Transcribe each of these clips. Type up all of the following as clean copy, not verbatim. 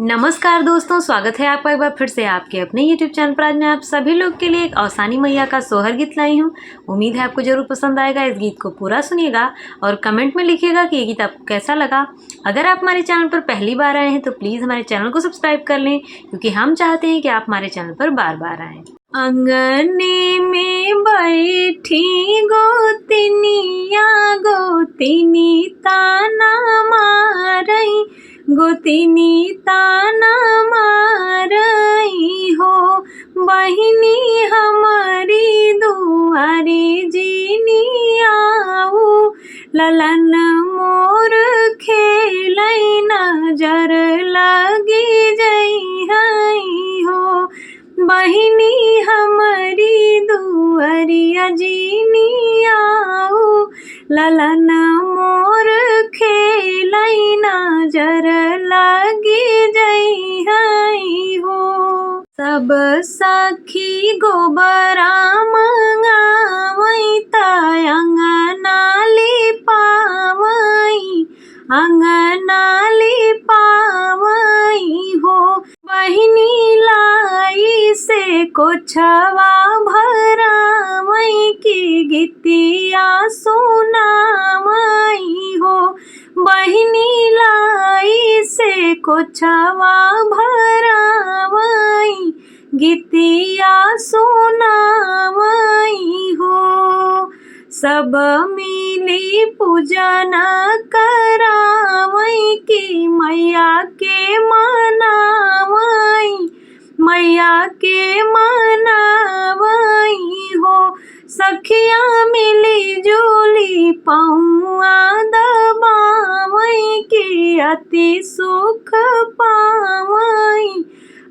नमस्कार दोस्तों, स्वागत है आपका एक बार फिर से आपके अपने YouTube चैनल पर। आज मैं आप सभी लोग के लिए एक अवसानी मैया का सोहर गीत लाई हूँ। उम्मीद है आपको ज़रूर पसंद आएगा। इस गीत को पूरा सुनिएगा और कमेंट में लिखिएगा कि ये गीत आपको कैसा लगा। अगर आप हमारे चैनल पर पहली बार आए हैं तो प्लीज़ हमारे चैनल को सब्सक्राइब कर लें, क्योंकि हम चाहते हैं कि आप हमारे चैनल पर बार बार आएँ। अंगने में बैठी गोतिनिया गोतिनी ताना मारई, गोतिनी ताना मारई हो। बहिनी हमारी दुआरी जीनी आऊ, ललन मोर खेलई नजर लगी जई हई हो। बहिनी हमारी दुआरिया जीनी आऊ, ललन मोर खेलई नजर लगी जई हई हो। सब सखी गोबरा मंगावई त अंगना लिपावई, अंगना लिपावई हो। बहिनी लाई से कोछवा भरावई की गीतिया सुनावई हो। बहिनी लाई से कोछवा भरावई, गीतिया सुनावई हो। सब मिली पूजन करावई की मैया के मनावई, मैया के मनावई हो। सखिया मिली जुली पौआ दबावई की अति सुख पावई,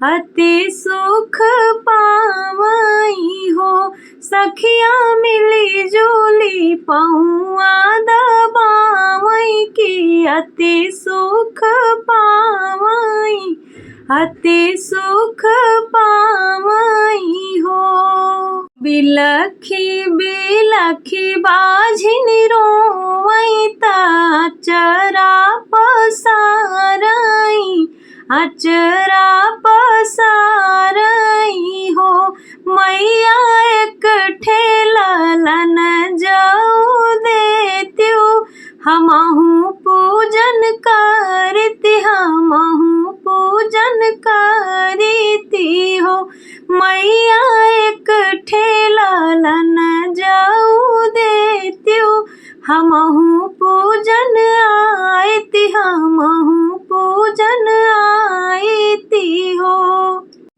अति सुख पावई हो। सखिया मिली जुली पौआ दबावई की अति सुख पावई, अति सुख पावई हो। बिलखी बिलखी बाझिन रोवई त अचरा पसारई, अचरा पसारई हो। मैया एक ठेलन जाऊ देत्यू, हमहु पूजन करती, हमहु पूजन करती हो। मैया एक ठेलन जाऊ देत्यू, हमहु पूजन आयती, हमहु पूजन आयती हो।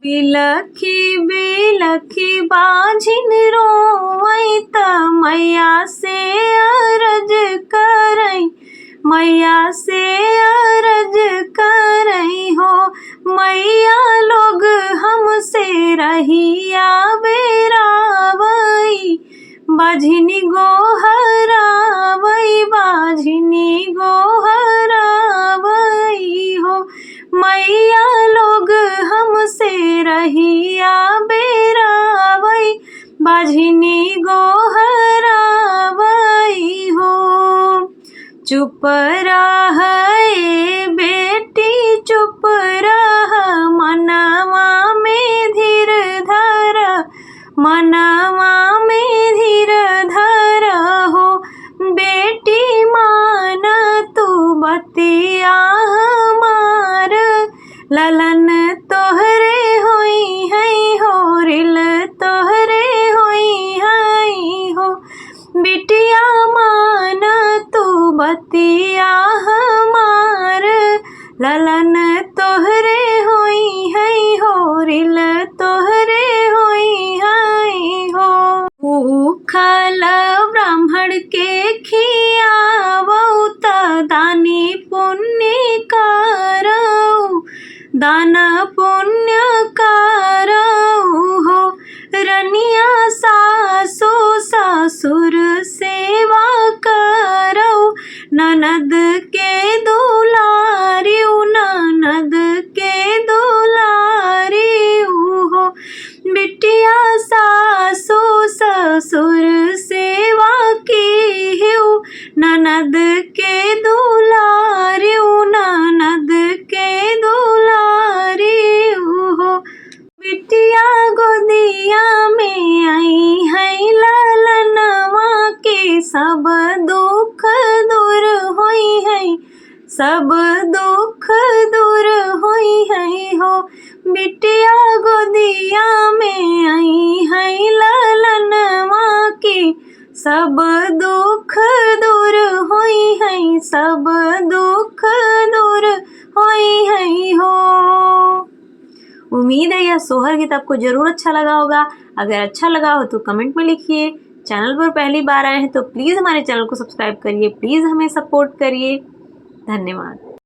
बिलखी बिलखी बाझिन रोवई त मैया से अरज करई, मैया से अरज करई हो। मैया लोग हमसे रहिया बेरावई, बाझिनी गोहरावई, बाझिनी गोहरावई हो। मैया लोग हमसे रहिया बेरावई, बाझिनी गोहरावई हो। चुप रह बेटी चुप रह, मनवा में धीर धर, मनवा में धीर धर हो। बेटी मान तू बतिया हमार, ललन तोहरे होई हई हो, रिल तोहरे होई हई हो। बिटिया मान तू बतिया हमार, ललन तोहरे होई हई हो, रिल तोहरे होई हई हो। भूखल ब्राह्मण के खियावऊ त दानी पुण्य करऊ, दान पुण्य करऊ हो। रनिया सासु ससुर सेवा करऊ, ननद के दुलारिऊ, ननद के दुलारिऊ हो। बिटिया सासु ससुर सेवा की हिऊ, ननद के दुलारिऊ, ननद के दुलारिऊ। सब दुख दूर होई है हो, बिटिया गोदिया में आई है ललनवा की, सब दुख दूर होई है, सब दुख दूर होई है हो। उम्मीद है यह सोहर गीत आपको जरूर अच्छा लगा होगा। अगर अच्छा लगा हो तो कमेंट में लिखिए। चैनल पर पहली बार आए हैं तो प्लीज़ हमारे चैनल को सब्सक्राइब करिए, प्लीज़ हमें सपोर्ट करिए। धन्यवाद।